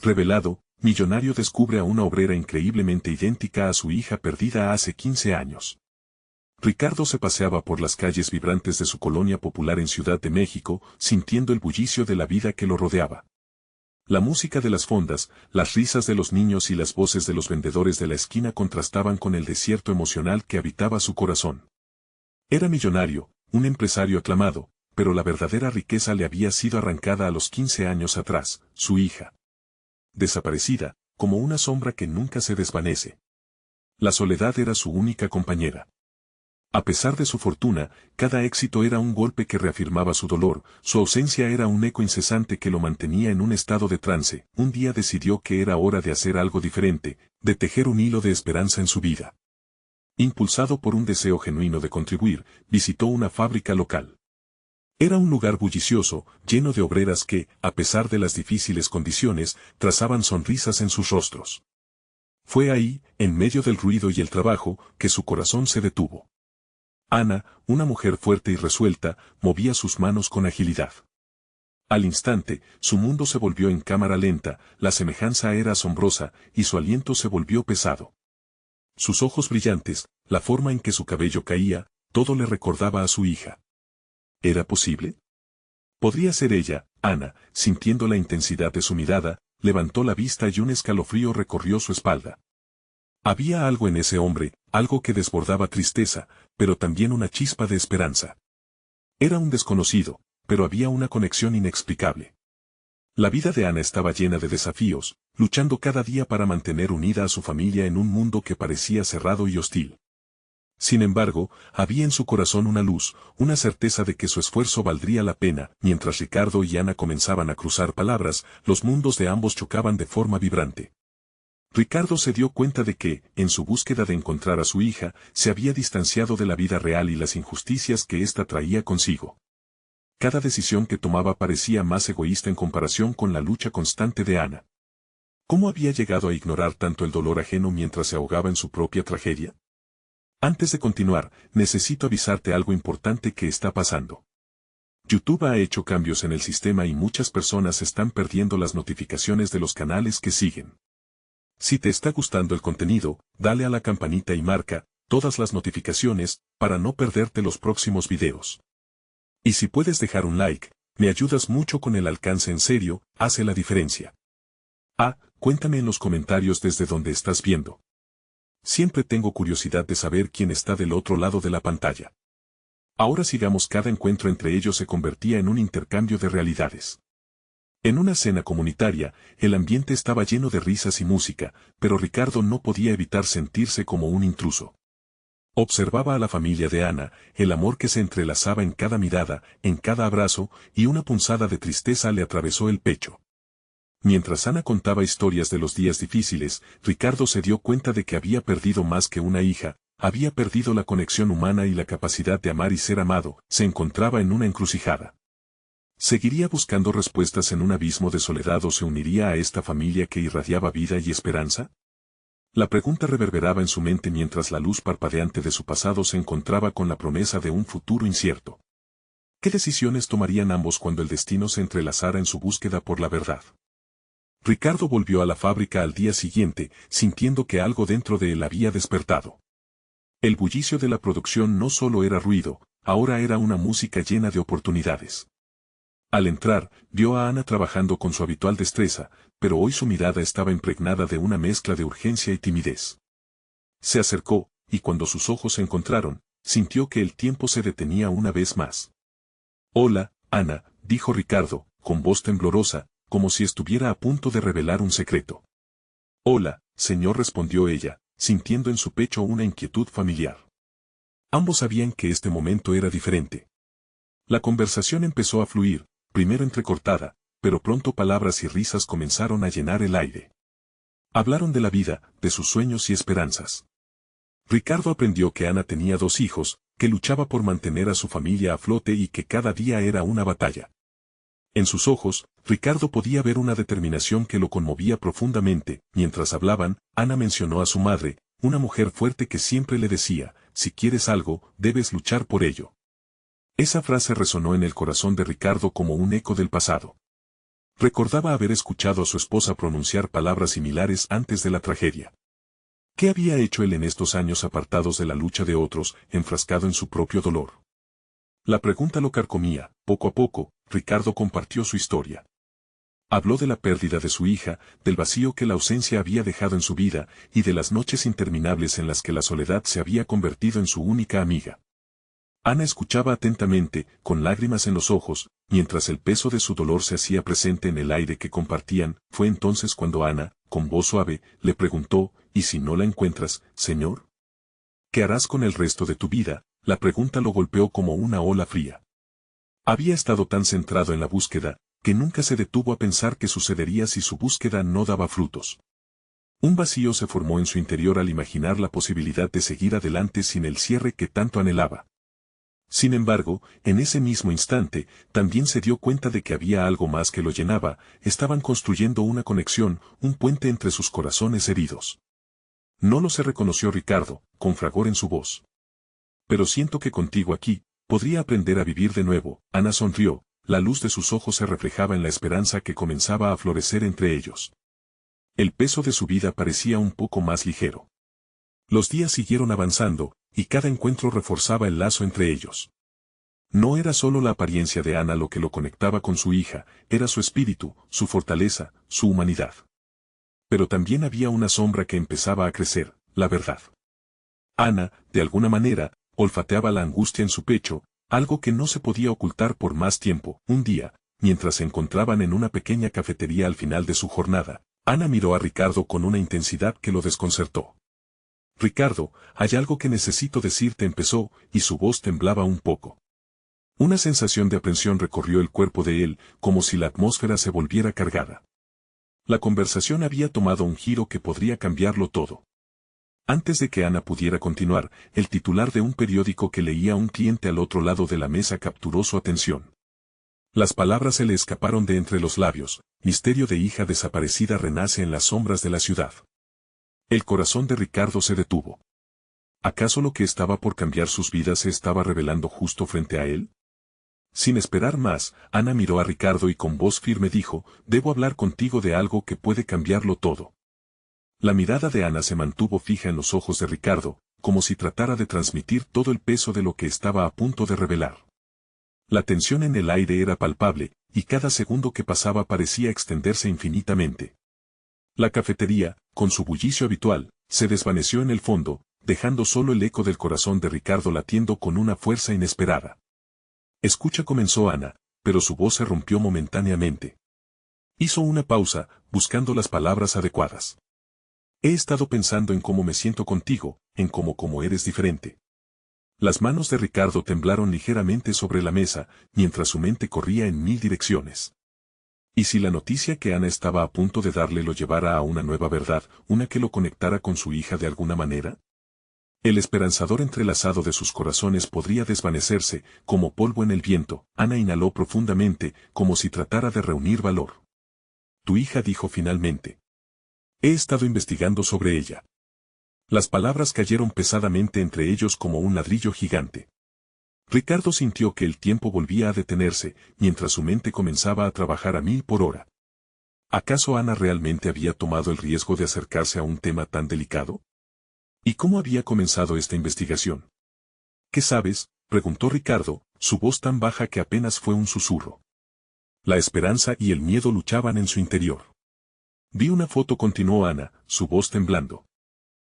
Revelado, millonario descubre a una obrera increíblemente idéntica a su hija perdida hace 15 años. Ricardo se paseaba por las calles vibrantes de su colonia popular en Ciudad de México, sintiendo el bullicio de la vida que lo rodeaba. La música de las fondas, las risas de los niños y las voces de los vendedores de la esquina contrastaban con el desierto emocional que habitaba su corazón. Era millonario, un empresario aclamado, pero la verdadera riqueza le había sido arrancada a los 15 años atrás, su hija. Desaparecida, como una sombra que nunca se desvanece. La soledad era su única compañera. A pesar de su fortuna, cada éxito era un golpe que reafirmaba su dolor, su ausencia era un eco incesante que lo mantenía en un estado de trance. Un día decidió que era hora de hacer algo diferente, de tejer un hilo de esperanza en su vida. Impulsado por un deseo genuino de contribuir, visitó una fábrica local. Era un lugar bullicioso, lleno de obreras que, a pesar de las difíciles condiciones, trazaban sonrisas en sus rostros. Fue ahí, en medio del ruido y el trabajo, que su corazón se detuvo. Ana, una mujer fuerte y resuelta, movía sus manos con agilidad. Al instante, su mundo se volvió en cámara lenta, la semejanza era asombrosa, y su aliento se volvió pesado. Sus ojos brillantes, la forma en que su cabello caía, todo le recordaba a su hija. ¿Era posible? Podría ser ella. Ana, sintiendo la intensidad de su mirada, levantó la vista y un escalofrío recorrió su espalda. Había algo en ese hombre, algo que desbordaba tristeza, pero también una chispa de esperanza. Era un desconocido, pero había una conexión inexplicable. La vida de Ana estaba llena de desafíos, luchando cada día para mantener unida a su familia en un mundo que parecía cerrado y hostil. Sin embargo, había en su corazón una luz, una certeza de que su esfuerzo valdría la pena. Mientras Ricardo y Ana comenzaban a cruzar palabras, los mundos de ambos chocaban de forma vibrante. Ricardo se dio cuenta de que, en su búsqueda de encontrar a su hija, se había distanciado de la vida real y las injusticias que ésta traía consigo. Cada decisión que tomaba parecía más egoísta en comparación con la lucha constante de Ana. ¿Cómo había llegado a ignorar tanto el dolor ajeno mientras se ahogaba en su propia tragedia? Antes de continuar, necesito avisarte algo importante que está pasando. YouTube ha hecho cambios en el sistema y muchas personas están perdiendo las notificaciones de los canales que siguen. Si te está gustando el contenido, dale a la campanita y marca todas las notificaciones para no perderte los próximos videos. Y si puedes dejar un like, me ayudas mucho con el alcance. En serio, hace la diferencia. Cuéntame en los comentarios desde donde estás viendo. Siempre tengo curiosidad de saber quién está del otro lado de la pantalla. Ahora sigamos. Cada encuentro entre ellos se convertía en un intercambio de realidades. En una cena comunitaria, el ambiente estaba lleno de risas y música, pero Ricardo no podía evitar sentirse como un intruso. Observaba a la familia de Ana, el amor que se entrelazaba en cada mirada, en cada abrazo, y una punzada de tristeza le atravesó el pecho. Mientras Ana contaba historias de los días difíciles, Ricardo se dio cuenta de que había perdido más que una hija, había perdido la conexión humana y la capacidad de amar y ser amado. Se encontraba en una encrucijada. ¿Seguiría buscando respuestas en un abismo de soledad o se uniría a esta familia que irradiaba vida y esperanza? La pregunta reverberaba en su mente mientras la luz parpadeante de su pasado se encontraba con la promesa de un futuro incierto. ¿Qué decisiones tomarían ambos cuando el destino se entrelazara en su búsqueda por la verdad? Ricardo volvió a la fábrica al día siguiente, sintiendo que algo dentro de él había despertado. El bullicio de la producción no solo era ruido, ahora era una música llena de oportunidades. Al entrar, vio a Ana trabajando con su habitual destreza, pero hoy su mirada estaba impregnada de una mezcla de urgencia y timidez. Se acercó, y cuando sus ojos se encontraron, sintió que el tiempo se detenía una vez más. «Hola, Ana», dijo Ricardo, con voz temblorosa, como si estuviera a punto de revelar un secreto. «Hola, señor», respondió ella, sintiendo en su pecho una inquietud familiar. Ambos sabían que este momento era diferente. La conversación empezó a fluir, primero entrecortada, pero pronto palabras y risas comenzaron a llenar el aire. Hablaron de la vida, de sus sueños y esperanzas. Ricardo aprendió que Ana tenía 2 hijos, que luchaba por mantener a su familia a flote y que cada día era una batalla. En sus ojos, Ricardo podía ver una determinación que lo conmovía profundamente. Mientras hablaban, Ana mencionó a su madre, una mujer fuerte que siempre le decía, si quieres algo, debes luchar por ello. Esa frase resonó en el corazón de Ricardo como un eco del pasado. Recordaba haber escuchado a su esposa pronunciar palabras similares antes de la tragedia. ¿Qué había hecho él en estos años apartados de la lucha de otros, enfrascado en su propio dolor? La pregunta lo carcomía. Poco a poco, Ricardo compartió su historia. Habló de la pérdida de su hija, del vacío que la ausencia había dejado en su vida, y de las noches interminables en las que la soledad se había convertido en su única amiga. Ana escuchaba atentamente, con lágrimas en los ojos, mientras el peso de su dolor se hacía presente en el aire que compartían. Fue entonces cuando Ana, con voz suave, le preguntó: ¿y si no la encuentras, señor? ¿Qué harás con el resto de tu vida? La pregunta lo golpeó como una ola fría. Había estado tan centrado en la búsqueda, que nunca se detuvo a pensar qué sucedería si su búsqueda no daba frutos. Un vacío se formó en su interior al imaginar la posibilidad de seguir adelante sin el cierre que tanto anhelaba. Sin embargo, en ese mismo instante, también se dio cuenta de que había algo más que lo llenaba. Estaban construyendo una conexión, un puente entre sus corazones heridos. No lo se reconoció Ricardo, con fragor en su voz. Pero siento que contigo aquí, podría aprender a vivir de nuevo. Ana sonrió, la luz de sus ojos se reflejaba en la esperanza que comenzaba a florecer entre ellos. El peso de su vida parecía un poco más ligero. Los días siguieron avanzando, y cada encuentro reforzaba el lazo entre ellos. No era solo la apariencia de Ana lo que lo conectaba con su hija, era su espíritu, su fortaleza, su humanidad. Pero también había una sombra que empezaba a crecer, la verdad. Ana, de alguna manera, olfateaba la angustia en su pecho, algo que no se podía ocultar por más tiempo. Un día, mientras se encontraban en una pequeña cafetería al final de su jornada, Ana miró a Ricardo con una intensidad que lo desconcertó. Ricardo, hay algo que necesito decirte, empezó, y su voz temblaba un poco. Una sensación de aprensión recorrió el cuerpo de él, como si la atmósfera se volviera cargada. La conversación había tomado un giro que podría cambiarlo todo. Antes de que Ana pudiera continuar, el titular de un periódico que leía un cliente al otro lado de la mesa capturó su atención. Las palabras se le escaparon de entre los labios: misterio de hija desaparecida renace en las sombras de la ciudad. El corazón de Ricardo se detuvo. ¿Acaso lo que estaba por cambiar sus vidas se estaba revelando justo frente a él? Sin esperar más, Ana miró a Ricardo y con voz firme dijo: debo hablar contigo de algo que puede cambiarlo todo. La mirada de Ana se mantuvo fija en los ojos de Ricardo, como si tratara de transmitir todo el peso de lo que estaba a punto de revelar. La tensión en el aire era palpable, y cada segundo que pasaba parecía extenderse infinitamente. La cafetería, con su bullicio habitual, se desvaneció en el fondo, dejando solo el eco del corazón de Ricardo latiendo con una fuerza inesperada. Escucha, comenzó Ana, pero su voz se rompió momentáneamente. Hizo una pausa, buscando las palabras adecuadas. He estado pensando en cómo me siento contigo, en cómo eres diferente. Las manos de Ricardo temblaron ligeramente sobre la mesa, mientras su mente corría en mil direcciones. ¿Y si la noticia que Ana estaba a punto de darle lo llevara a una nueva verdad, una que lo conectara con su hija de alguna manera? El esperanzador entrelazado de sus corazones podría desvanecerse, como polvo en el viento. Ana inhaló profundamente, como si tratara de reunir valor. Tu hija, dijo finalmente. He estado investigando sobre ella. Las palabras cayeron pesadamente entre ellos como un ladrillo gigante. Ricardo sintió que el tiempo volvía a detenerse, mientras su mente comenzaba a trabajar a 1000 por hora. ¿Acaso Ana realmente había tomado el riesgo de acercarse a un tema tan delicado? ¿Y cómo había comenzado esta investigación? ¿Qué sabes?, preguntó Ricardo, su voz tan baja que apenas fue un susurro. La esperanza y el miedo luchaban en su interior. Vi una foto, continuó Ana, su voz temblando.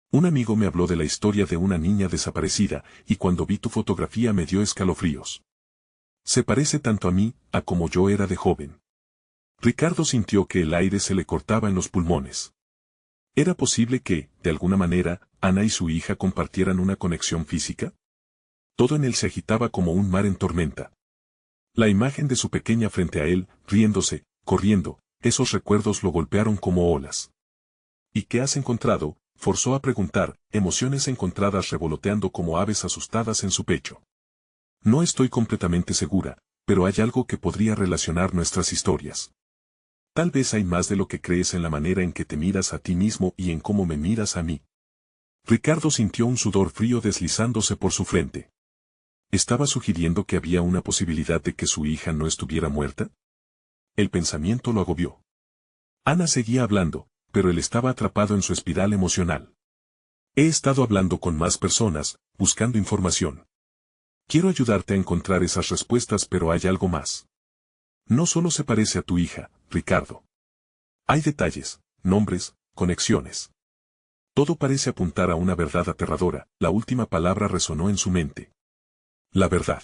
Un amigo me habló de la historia de una niña desaparecida, y cuando vi tu fotografía me dio escalofríos. Se parece tanto a mí, a como yo era de joven. Ricardo sintió que el aire se le cortaba en los pulmones. ¿Era posible que, de alguna manera, Ana y su hija compartieran una conexión física? Todo en él se agitaba como un mar en tormenta. La imagen de su pequeña frente a él, riéndose, corriendo, esos recuerdos lo golpearon como olas. ¿Y qué has encontrado?, forzó a preguntar, emociones encontradas revoloteando como aves asustadas en su pecho. No estoy completamente segura, pero hay algo que podría relacionar nuestras historias. Tal vez hay más de lo que crees en la manera en que te miras a ti mismo y en cómo me miras a mí. Ricardo sintió un sudor frío deslizándose por su frente. ¿Estaba sugiriendo que había una posibilidad de que su hija no estuviera muerta? El pensamiento lo agobió. Ana seguía hablando, pero él estaba atrapado en su espiral emocional. He estado hablando con más personas, buscando información. Quiero ayudarte a encontrar esas respuestas, pero hay algo más. No solo se parece a tu hija, Ricardo. Hay detalles, nombres, conexiones. Todo parece apuntar a una verdad aterradora. La última palabra resonó en su mente. La verdad.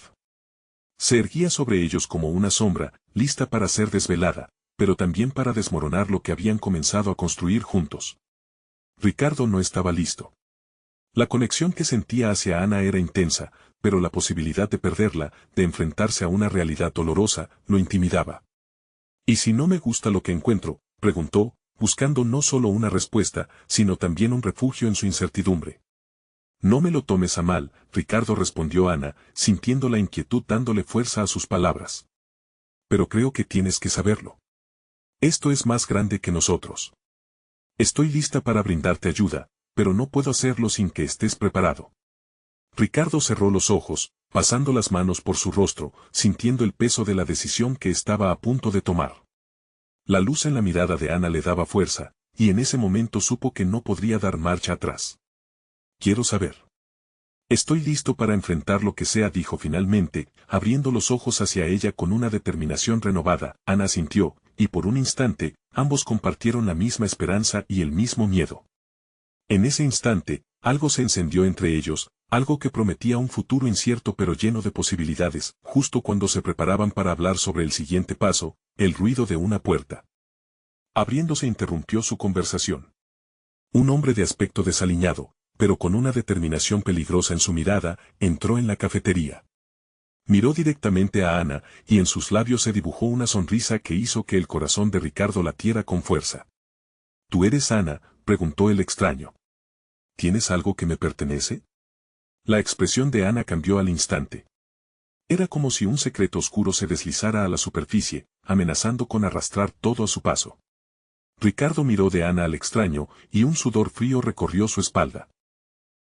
Se erguía sobre ellos como una sombra, lista para ser desvelada, pero también para desmoronar lo que habían comenzado a construir juntos. Ricardo no estaba listo. La conexión que sentía hacia Ana era intensa, pero la posibilidad de perderla, de enfrentarse a una realidad dolorosa, lo intimidaba. ¿Y si no me gusta lo que encuentro?, preguntó, buscando no solo una respuesta, sino también un refugio en su incertidumbre. No me lo tomes a mal, Ricardo, respondió Ana, sintiendo la inquietud dándole fuerza a sus palabras. Pero creo que tienes que saberlo. Esto es más grande que nosotros. Estoy lista para brindarte ayuda, pero no puedo hacerlo sin que estés preparado. Ricardo cerró los ojos, pasando las manos por su rostro, sintiendo el peso de la decisión que estaba a punto de tomar. La luz en la mirada de Ana le daba fuerza, y en ese momento supo que no podría dar marcha atrás. Quiero saber. Estoy listo para enfrentar lo que sea, dijo finalmente, abriendo los ojos hacia ella con una determinación renovada. Ana asintió, y por un instante, ambos compartieron la misma esperanza y el mismo miedo. En ese instante, algo se encendió entre ellos, algo que prometía un futuro incierto pero lleno de posibilidades. Justo cuando se preparaban para hablar sobre el siguiente paso, el ruido de una puerta abriéndose interrumpió su conversación. Un hombre de aspecto desaliñado, pero con una determinación peligrosa en su mirada, entró en la cafetería. Miró directamente a Ana, y en sus labios se dibujó una sonrisa que hizo que el corazón de Ricardo latiera con fuerza. ¿Tú eres Ana?, preguntó el extraño. ¿Tienes algo que me pertenece? La expresión de Ana cambió al instante. Era como si un secreto oscuro se deslizara a la superficie, amenazando con arrastrar todo a su paso. Ricardo miró de Ana al extraño, y un sudor frío recorrió su espalda.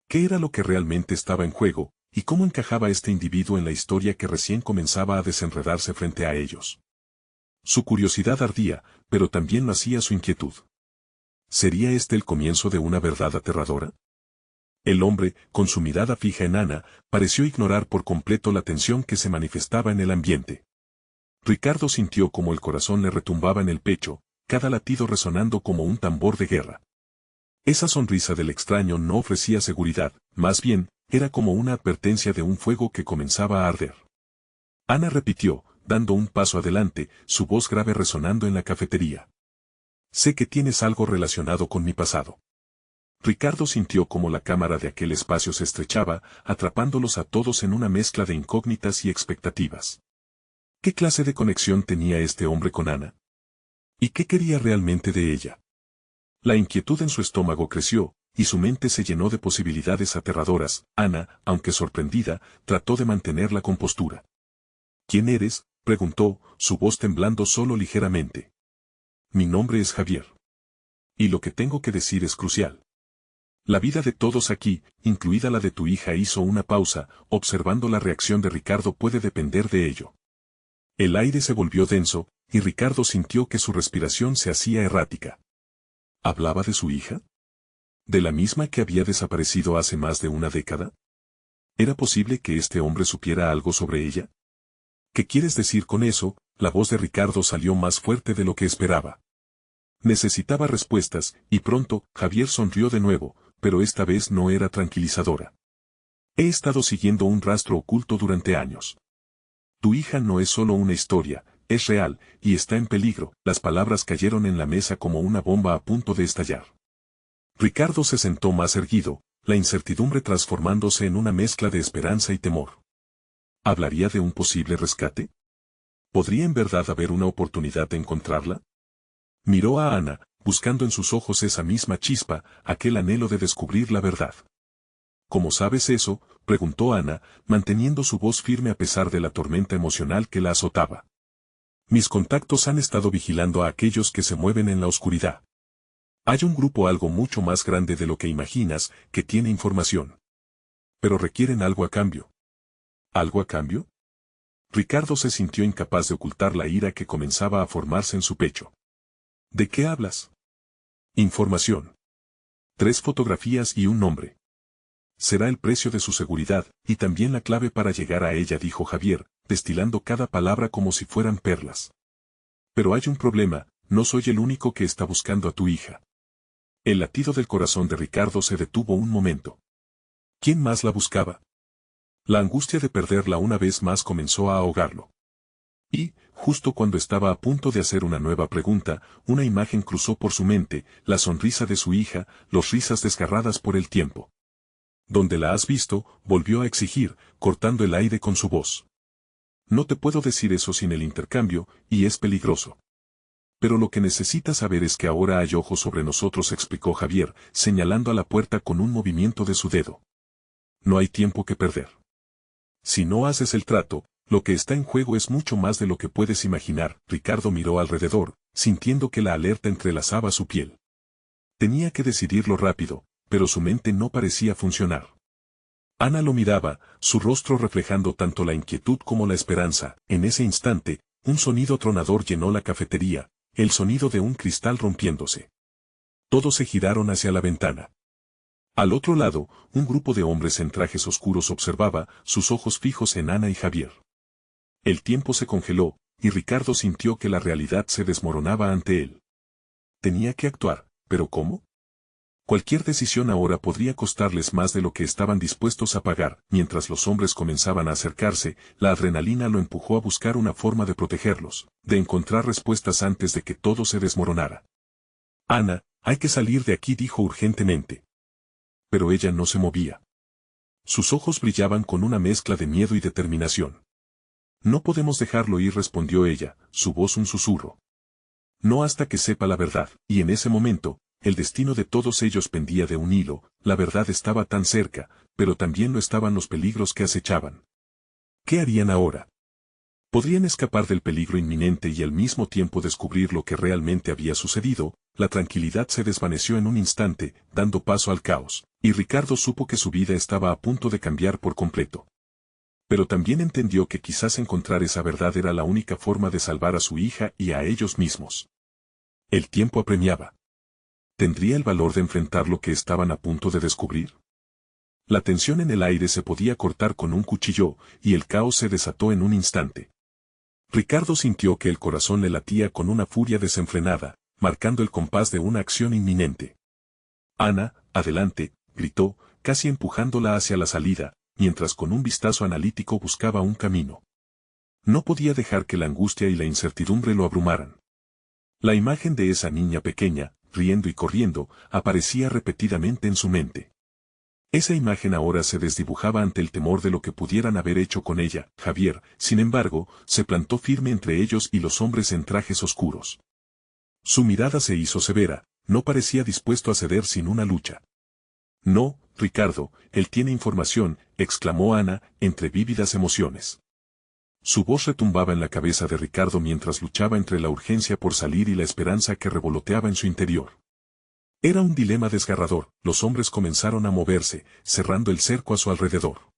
¿Qué era lo que realmente estaba en juego, y cómo encajaba este individuo en la historia que recién comenzaba a desenredarse frente a ellos? Su curiosidad ardía, pero también lo hacía su inquietud. ¿Sería este el comienzo de una verdad aterradora? El hombre, con su mirada fija en Ana, pareció ignorar por completo la tensión que se manifestaba en el ambiente. Ricardo sintió como el corazón le retumbaba en el pecho, cada latido resonando como un tambor de guerra. Esa sonrisa del extraño no ofrecía seguridad, más bien, era como una advertencia de un fuego que comenzaba a arder. Ana repitió, dando un paso adelante, su voz grave resonando en la cafetería. Sé que tienes algo relacionado con mi pasado. Ricardo sintió como la cámara de aquel espacio se estrechaba, atrapándolos a todos en una mezcla de incógnitas y expectativas. ¿Qué clase de conexión tenía este hombre con Ana? ¿Y qué quería realmente de ella? La inquietud en su estómago creció, y su mente se llenó de posibilidades aterradoras. Ana, aunque sorprendida, trató de mantener la compostura. ¿Quién eres?, preguntó, su voz temblando solo ligeramente. Mi nombre es Javier. Y lo que tengo que decir es crucial. La vida de todos aquí, incluida la de tu hija, hizo una pausa, observando la reacción de Ricardo puede depender de ello. El aire se volvió denso, y Ricardo sintió que su respiración se hacía errática. ¿Hablaba de su hija? ¿De la misma que había desaparecido hace más de una década? ¿Era posible que este hombre supiera algo sobre ella? ¿Qué quieres decir con eso? La voz de Ricardo salió más fuerte de lo que esperaba. Necesitaba respuestas, y pronto, Javier sonrió de nuevo, pero esta vez no era tranquilizadora. He estado siguiendo un rastro oculto durante años. Tu hija no es solo una historia, es real, y está en peligro. Las palabras cayeron en la mesa como una bomba a punto de estallar. Ricardo se sentó más erguido, la incertidumbre transformándose en una mezcla de esperanza y temor. ¿Hablaría de un posible rescate? ¿Podría en verdad haber una oportunidad de encontrarla? Miró a Ana, buscando en sus ojos esa misma chispa, aquel anhelo de descubrir la verdad. ¿Cómo sabes eso?, preguntó Ana, manteniendo su voz firme a pesar de la tormenta emocional que la azotaba. Mis contactos han estado vigilando a aquellos que se mueven en la oscuridad. Hay un grupo algo mucho más grande de lo que imaginas, que tiene información. Pero requieren algo a cambio. ¿Algo a cambio? Ricardo se sintió incapaz de ocultar la ira que comenzaba a formarse en su pecho. ¿De qué hablas? Información. 3 fotografías y un nombre. Será el precio de su seguridad, y también la clave para llegar a ella, dijo Javier, destilando cada palabra como si fueran perlas. Pero hay un problema, no soy el único que está buscando a tu hija. El latido del corazón de Ricardo se detuvo un momento. ¿Quién más la buscaba? La angustia de perderla una vez más comenzó a ahogarlo. Y, justo cuando estaba a punto de hacer una nueva pregunta, una imagen cruzó por su mente, la sonrisa de su hija, los risas desgarradas por el tiempo. ¿Dónde la has visto?, volvió a exigir, cortando el aire con su voz. No te puedo decir eso sin el intercambio, y es peligroso. Pero lo que necesitas saber es que ahora hay ojos sobre nosotros, explicó Javier, señalando a la puerta con un movimiento de su dedo. No hay tiempo que perder. Si no haces el trato, lo que está en juego es mucho más de lo que puedes imaginar. Ricardo miró alrededor, sintiendo que la alerta entrelazaba su piel. Tenía que decidirlo rápido, pero su mente no parecía funcionar. Ana lo miraba, su rostro reflejando tanto la inquietud como la esperanza. En ese instante, un sonido tronador llenó la cafetería, el sonido de un cristal rompiéndose. Todos se giraron hacia la ventana. Al otro lado, un grupo de hombres en trajes oscuros observaba, sus ojos fijos en Ana y Javier. El tiempo se congeló, y Ricardo sintió que la realidad se desmoronaba ante él. Tenía que actuar, ¿pero cómo? Cualquier decisión ahora podría costarles más de lo que estaban dispuestos a pagar. Mientras los hombres comenzaban a acercarse, la adrenalina lo empujó a buscar una forma de protegerlos, de encontrar respuestas antes de que todo se desmoronara. Ana, hay que salir de aquí, dijo urgentemente. Pero ella no se movía. Sus ojos brillaban con una mezcla de miedo y determinación. No podemos dejarlo ir, respondió ella, su voz un susurro. No hasta que sepa la verdad. Y en ese momento, el destino de todos ellos pendía de un hilo. La verdad estaba tan cerca, pero también lo estaban los peligros que acechaban. ¿Qué harían ahora? Podrían escapar del peligro inminente y al mismo tiempo descubrir lo que realmente había sucedido. La tranquilidad se desvaneció en un instante, dando paso al caos, y Ricardo supo que su vida estaba a punto de cambiar por completo. Pero también entendió que quizás encontrar esa verdad era la única forma de salvar a su hija y a ellos mismos. El tiempo apremiaba. ¿Tendría el valor de enfrentar lo que estaban a punto de descubrir? La tensión en el aire se podía cortar con un cuchillo, y el caos se desató en un instante. Ricardo sintió que el corazón le latía con una furia desenfrenada, marcando el compás de una acción inminente. Ana, adelante, gritó, casi empujándola hacia la salida, mientras con un vistazo analítico buscaba un camino. No podía dejar que la angustia y la incertidumbre lo abrumaran. La imagen de esa niña pequeña, riendo y corriendo, aparecía repetidamente en su mente. Esa imagen ahora se desdibujaba ante el temor de lo que pudieran haber hecho con ella. Javier, sin embargo, se plantó firme entre ellos y los hombres en trajes oscuros. Su mirada se hizo severa, no parecía dispuesto a ceder sin una lucha. No, Ricardo, él tiene información, exclamó Ana, entre vívidas emociones. Su voz retumbaba en la cabeza de Ricardo mientras luchaba entre la urgencia por salir y la esperanza que revoloteaba en su interior. Era un dilema desgarrador. Los hombres comenzaron a moverse, cerrando el cerco a su alrededor.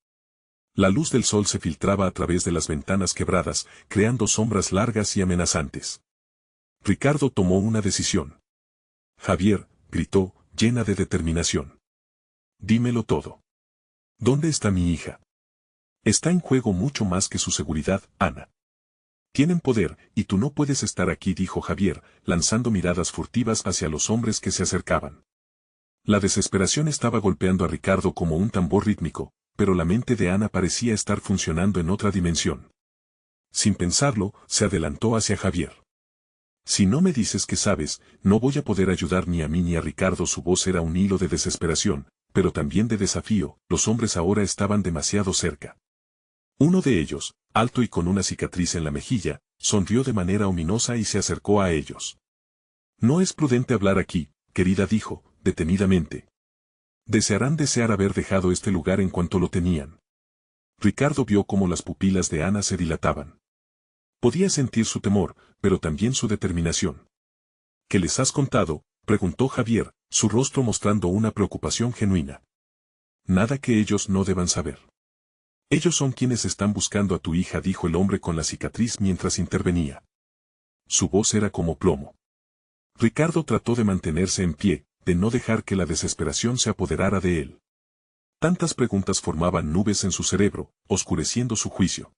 La luz del sol se filtraba a través de las ventanas quebradas, creando sombras largas y amenazantes. Ricardo tomó una decisión. Javier, gritó, llena de determinación. Dímelo todo. ¿Dónde está mi hija? Está en juego mucho más que su seguridad, Ana. Tienen poder, y tú no puedes estar aquí, dijo Javier, lanzando miradas furtivas hacia los hombres que se acercaban. La desesperación estaba golpeando a Ricardo como un tambor rítmico, pero la mente de Ana parecía estar funcionando en otra dimensión. Sin pensarlo, se adelantó hacia Javier. Si no me dices que sabes, no voy a poder ayudar ni a mí ni a Ricardo. Su voz era un hilo de desesperación, pero también de desafío. Los hombres ahora estaban demasiado cerca. Uno de ellos, alto y con una cicatriz en la mejilla, sonrió de manera ominosa y se acercó a ellos. No es prudente hablar aquí, querida, dijo, detenidamente. Desearán haber dejado este lugar en cuanto lo tenían. Ricardo vio cómo las pupilas de Ana se dilataban. Podía sentir su temor, pero también su determinación. ¿Qué les has contado?, preguntó Javier, su rostro mostrando una preocupación genuina. Nada que ellos no deban saber. Ellos son quienes están buscando a tu hija, dijo el hombre con la cicatriz mientras intervenía. Su voz era como plomo. Ricardo trató de mantenerse en pie, de no dejar que la desesperación se apoderara de él. Tantas preguntas formaban nubes en su cerebro, oscureciendo su juicio.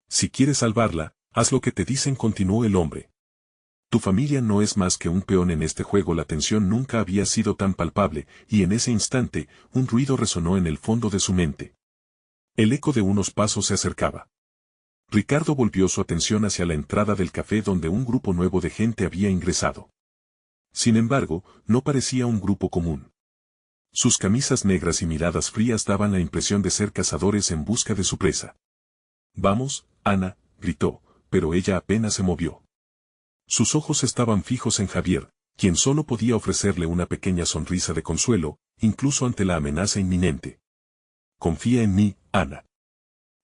Si quieres salvarla, haz lo que te dicen, continuó el hombre. Tu familia no es más que un peón en este juego. La tensión nunca había sido tan palpable, y en ese instante, un ruido resonó en el fondo de su mente. El eco de unos pasos se acercaba. Ricardo volvió su atención hacia la entrada del café donde un grupo nuevo de gente había ingresado. Sin embargo, no parecía un grupo común. Sus camisas negras y miradas frías daban la impresión de ser cazadores en busca de su presa. Vamos, Ana, gritó, pero ella apenas se movió. Sus ojos estaban fijos en Javier, quien solo podía ofrecerle una pequeña sonrisa de consuelo, incluso ante la amenaza inminente. Confía en mí, Ana.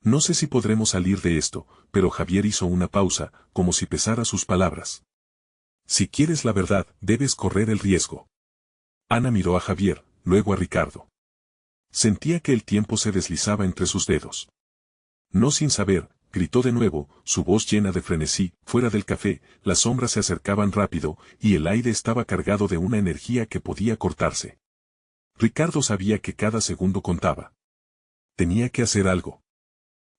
No sé si podremos salir de esto, pero Javier hizo una pausa, como si pesara sus palabras. Si quieres la verdad, debes correr el riesgo. Ana miró a Javier, luego a Ricardo. Sentía que el tiempo se deslizaba entre sus dedos. No sin saber, gritó de nuevo, su voz llena de frenesí. Fuera del café, las sombras se acercaban rápido, y el aire estaba cargado de una energía que podía cortarse. Ricardo sabía que cada segundo contaba. Tenía que hacer algo.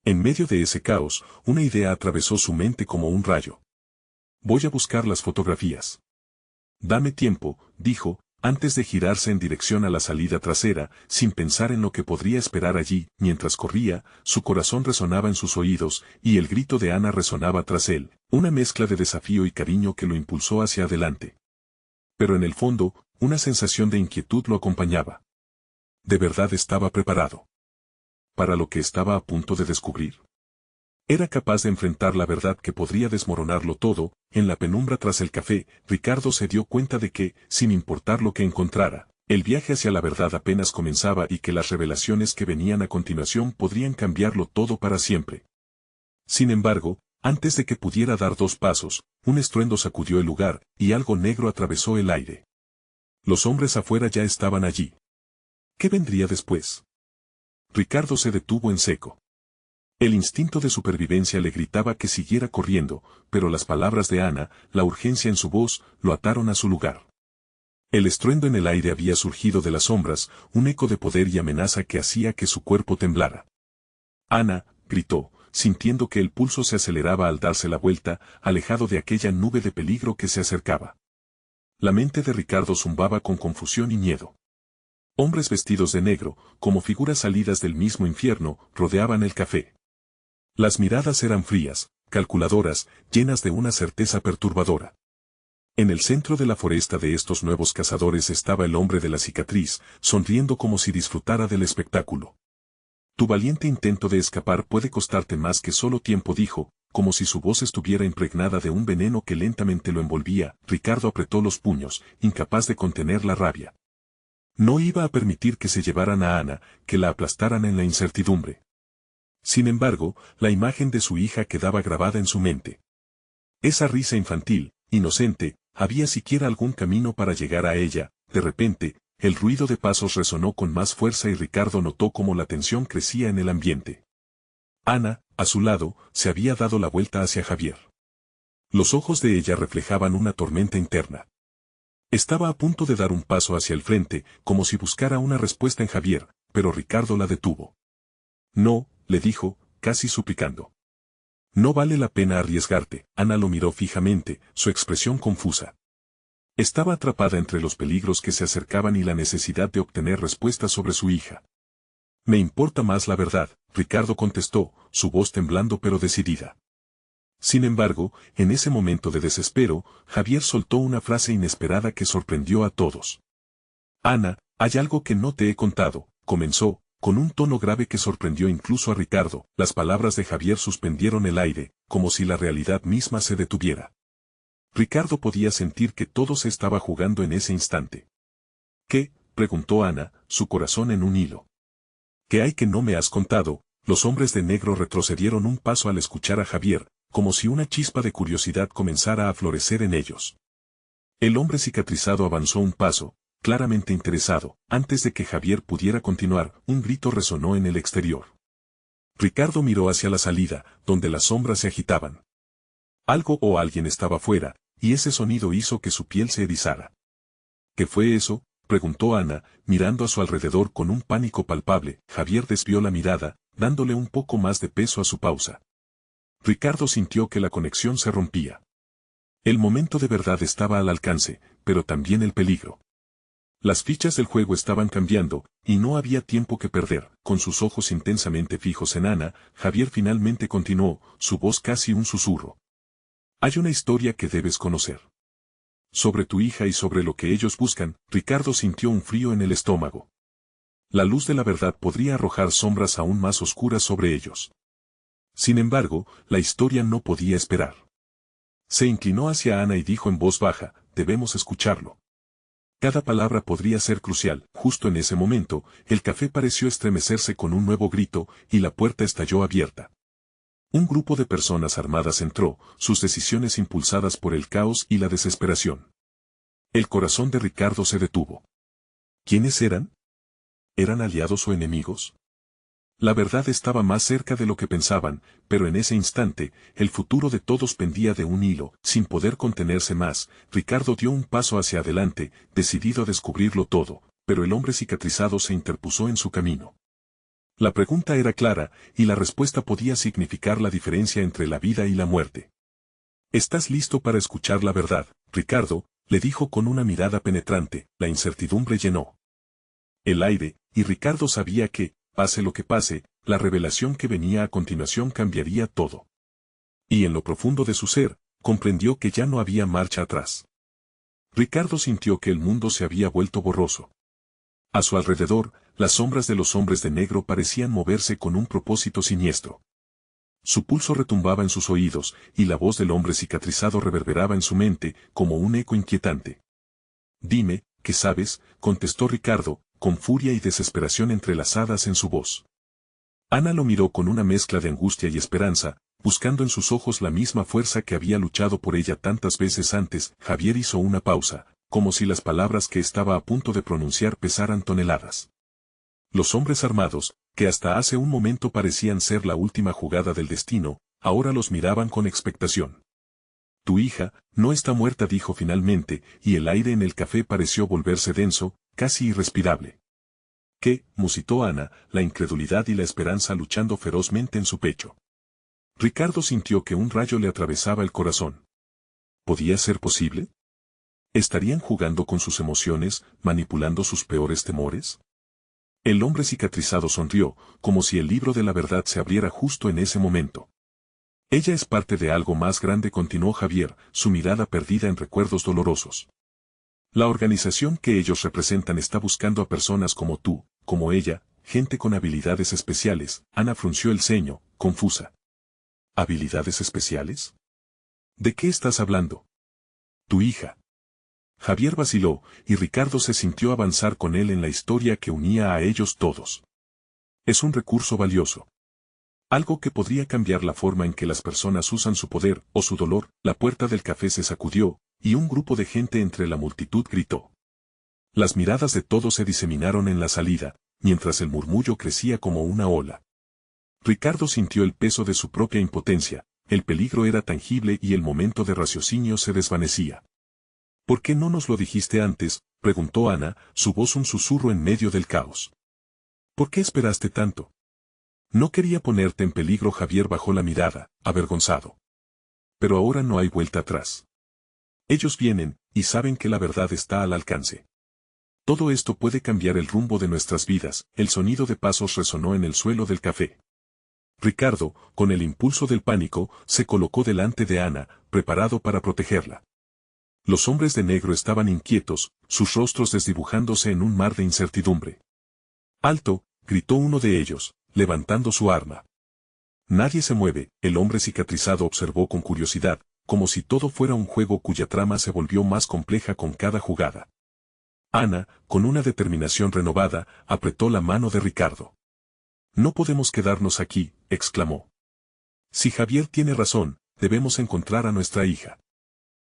En medio de ese caos, una idea atravesó su mente como un rayo. Voy a buscar las fotografías. Dame tiempo, dijo, antes de girarse en dirección a la salida trasera, sin pensar en lo que podría esperar allí. Mientras corría, su corazón resonaba en sus oídos, y el grito de Ana resonaba tras él, una mezcla de desafío y cariño que lo impulsó hacia adelante. Pero en el fondo, una sensación de inquietud lo acompañaba. ¿De verdad estaba preparado para lo que estaba a punto de descubrir? Era capaz de enfrentar la verdad que podría desmoronarlo todo. En la penumbra tras el café, Ricardo se dio cuenta de que, sin importar lo que encontrara, el viaje hacia la verdad apenas comenzaba y que las revelaciones que venían a continuación podrían cambiarlo todo para siempre. Sin embargo, antes de que pudiera dar 2 pasos, un estruendo sacudió el lugar, y algo negro atravesó el aire. Los hombres afuera ya estaban allí. ¿Qué vendría después? Ricardo se detuvo en seco. El instinto de supervivencia le gritaba que siguiera corriendo, pero las palabras de Ana, la urgencia en su voz, lo ataron a su lugar. El estruendo en el aire había surgido de las sombras, un eco de poder y amenaza que hacía que su cuerpo temblara. Ana, gritó, sintiendo que el pulso se aceleraba al darse la vuelta, alejado de aquella nube de peligro que se acercaba. La mente de Ricardo zumbaba con confusión y miedo. Hombres vestidos de negro, como figuras salidas del mismo infierno, rodeaban el café. Las miradas eran frías, calculadoras, llenas de una certeza perturbadora. En el centro de la foresta de estos nuevos cazadores estaba el hombre de la cicatriz, sonriendo como si disfrutara del espectáculo. Tu valiente intento de escapar puede costarte más que solo tiempo, dijo, como si su voz estuviera impregnada de un veneno que lentamente lo envolvía. Ricardo apretó los puños, incapaz de contener la rabia. No iba a permitir que se llevaran a Ana, que la aplastaran en la incertidumbre. Sin embargo, la imagen de su hija quedaba grabada en su mente. Esa risa infantil, inocente, había siquiera algún camino para llegar a ella. De repente, el ruido de pasos resonó con más fuerza y Ricardo notó cómo la tensión crecía en el ambiente. Ana, a su lado, se había dado la vuelta hacia Javier. Los ojos de ella reflejaban una tormenta interna. Estaba a punto de dar un paso hacia el frente, como si buscara una respuesta en Javier, pero Ricardo la detuvo. No, le dijo, casi suplicando. No vale la pena arriesgarte. Ana lo miró fijamente, su expresión confusa. Estaba atrapada entre los peligros que se acercaban y la necesidad de obtener respuestas sobre su hija. Me importa más la verdad, Ricardo contestó, su voz temblando pero decidida. Sin embargo, en ese momento de desespero, Javier soltó una frase inesperada que sorprendió a todos. Ana, hay algo que no te he contado, comenzó, con un tono grave que sorprendió incluso a Ricardo. Las palabras de Javier suspendieron el aire, como si la realidad misma se detuviera. Ricardo podía sentir que todo se estaba jugando en ese instante. ¿Qué? Preguntó Ana, su corazón en un hilo. ¿Qué hay que no me has contado? Los hombres de negro retrocedieron un paso al escuchar a Javier, como si una chispa de curiosidad comenzara a florecer en ellos. El hombre cicatrizado avanzó un paso, claramente interesado. Antes de que Javier pudiera continuar, un grito resonó en el exterior. Ricardo miró hacia la salida, donde las sombras se agitaban. Algo o alguien estaba fuera, y ese sonido hizo que su piel se erizara. ¿Qué fue eso?, preguntó Ana, mirando a su alrededor con un pánico palpable. Javier desvió la mirada, dándole un poco más de peso a su pausa. Ricardo sintió que la conexión se rompía. El momento de verdad estaba al alcance, pero también el peligro. Las fichas del juego estaban cambiando, y no había tiempo que perder. Con sus ojos intensamente fijos en Ana, Javier finalmente continuó, su voz casi un susurro. Hay una historia que debes conocer. Sobre tu hija y sobre lo que ellos buscan. Ricardo sintió un frío en el estómago. La luz de la verdad podría arrojar sombras aún más oscuras sobre ellos. Sin embargo, la historia no podía esperar. Se inclinó hacia Ana y dijo en voz baja, debemos escucharlo. Cada palabra podría ser crucial. Justo en ese momento, el café pareció estremecerse con un nuevo grito, y la puerta estalló abierta. Un grupo de personas armadas entró, sus decisiones impulsadas por el caos y la desesperación. El corazón de Ricardo se detuvo. ¿Quiénes eran? ¿Eran aliados o enemigos? La verdad estaba más cerca de lo que pensaban, pero en ese instante, el futuro de todos pendía de un hilo. Sin poder contenerse más, Ricardo dio un paso hacia adelante, decidido a descubrirlo todo, pero el hombre cicatrizado se interpuso en su camino. La pregunta era clara, y la respuesta podía significar la diferencia entre la vida y la muerte. ¿Estás listo para escuchar la verdad, Ricardo?, le dijo con una mirada penetrante. La incertidumbre llenó el aire, y Ricardo sabía que, pase lo que pase, la revelación que venía a continuación cambiaría todo. Y en lo profundo de su ser, comprendió que ya no había marcha atrás. Ricardo sintió que el mundo se había vuelto borroso. A su alrededor, las sombras de los hombres de negro parecían moverse con un propósito siniestro. Su pulso retumbaba en sus oídos, y la voz del hombre cicatrizado reverberaba en su mente, como un eco inquietante. Dime, ¿qué sabes?, contestó Ricardo, con furia y desesperación entrelazadas en su voz. Ana lo miró con una mezcla de angustia y esperanza, buscando en sus ojos la misma fuerza que había luchado por ella tantas veces antes. Javier hizo una pausa, como si las palabras que estaba a punto de pronunciar pesaran toneladas. Los hombres armados, que hasta hace un momento parecían ser la última jugada del destino, ahora los miraban con expectación. Tu hija no está muerta, dijo finalmente, y el aire en el café pareció volverse denso, casi irrespirable. ¿Qué?, musitó Ana, la incredulidad y la esperanza luchando ferozmente en su pecho. Ricardo sintió que un rayo le atravesaba el corazón. ¿Podía ser posible? ¿Estarían jugando con sus emociones, manipulando sus peores temores? El hombre cicatrizado sonrió, como si el libro de la verdad se abriera justo en ese momento. Ella es parte de algo más grande, continuó Javier, su mirada perdida en recuerdos dolorosos. La organización que ellos representan está buscando a personas como tú, como ella, gente con habilidades especiales. Ana frunció el ceño, confusa. ¿Habilidades especiales? ¿De qué estás hablando? Tu hija. Javier vaciló, y Ricardo se sintió avanzar con él en la historia que unía a ellos todos. Es un recurso valioso. Algo que podría cambiar la forma en que las personas usan su poder o su dolor. La puerta del café se sacudió, y un grupo de gente entre la multitud gritó. Las miradas de todos se diseminaron en la salida, mientras el murmullo crecía como una ola. Ricardo sintió el peso de su propia impotencia, el peligro era tangible y el momento de raciocinio se desvanecía. ¿Por qué no nos lo dijiste antes?, preguntó Ana, su voz un susurro en medio del caos. ¿Por qué esperaste tanto? No quería ponerte en peligro. Javier bajó la mirada, avergonzado. Pero ahora no hay vuelta atrás. Ellos vienen, y saben que la verdad está al alcance. Todo esto puede cambiar el rumbo de nuestras vidas. El sonido de pasos resonó en el suelo del café. Ricardo, con el impulso del pánico, se colocó delante de Ana, preparado para protegerla. Los hombres de negro estaban inquietos, sus rostros desdibujándose en un mar de incertidumbre. ¡Alto!, gritó uno de ellos, levantando su arma. Nadie se mueve. El hombre cicatrizado observó con curiosidad, como si todo fuera un juego cuya trama se volvió más compleja con cada jugada. Ana, con una determinación renovada, apretó la mano de Ricardo. No podemos quedarnos aquí, exclamó. Si Javier tiene razón, debemos encontrar a nuestra hija.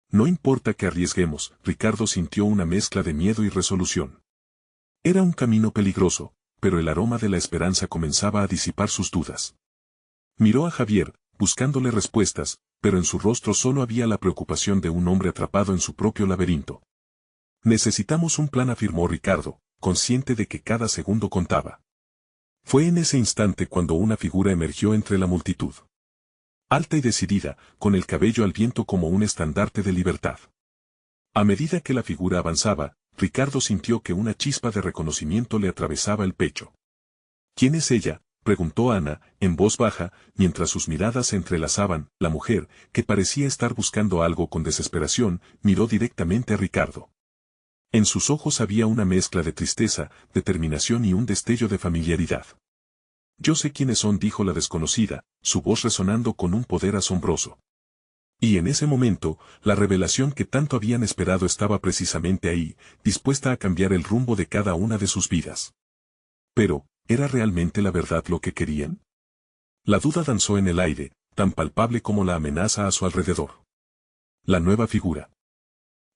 No importa que arriesguemos. Ricardo sintió una mezcla de miedo y resolución. Era un camino peligroso, pero el aroma de la esperanza comenzaba a disipar sus dudas. Miró a Javier, buscándole respuestas, pero en su rostro solo había la preocupación de un hombre atrapado en su propio laberinto. Necesitamos un plan, afirmó Ricardo, consciente de que cada segundo contaba. Fue en ese instante cuando una figura emergió entre la multitud. Alta y decidida, con el cabello al viento como un estandarte de libertad. A medida que la figura avanzaba, Ricardo sintió que una chispa de reconocimiento le atravesaba el pecho. ¿Quién es ella?, preguntó Ana, en voz baja, mientras sus miradas se entrelazaban. La mujer, que parecía estar buscando algo con desesperación, miró directamente a Ricardo. En sus ojos había una mezcla de tristeza, determinación y un destello de familiaridad. Yo sé quiénes son, dijo la desconocida, su voz resonando con un poder asombroso. Y en ese momento, la revelación que tanto habían esperado estaba precisamente ahí, dispuesta a cambiar el rumbo de cada una de sus vidas. Pero, ¿era realmente la verdad lo que querían? La duda danzó en el aire, tan palpable como la amenaza a su alrededor. La nueva figura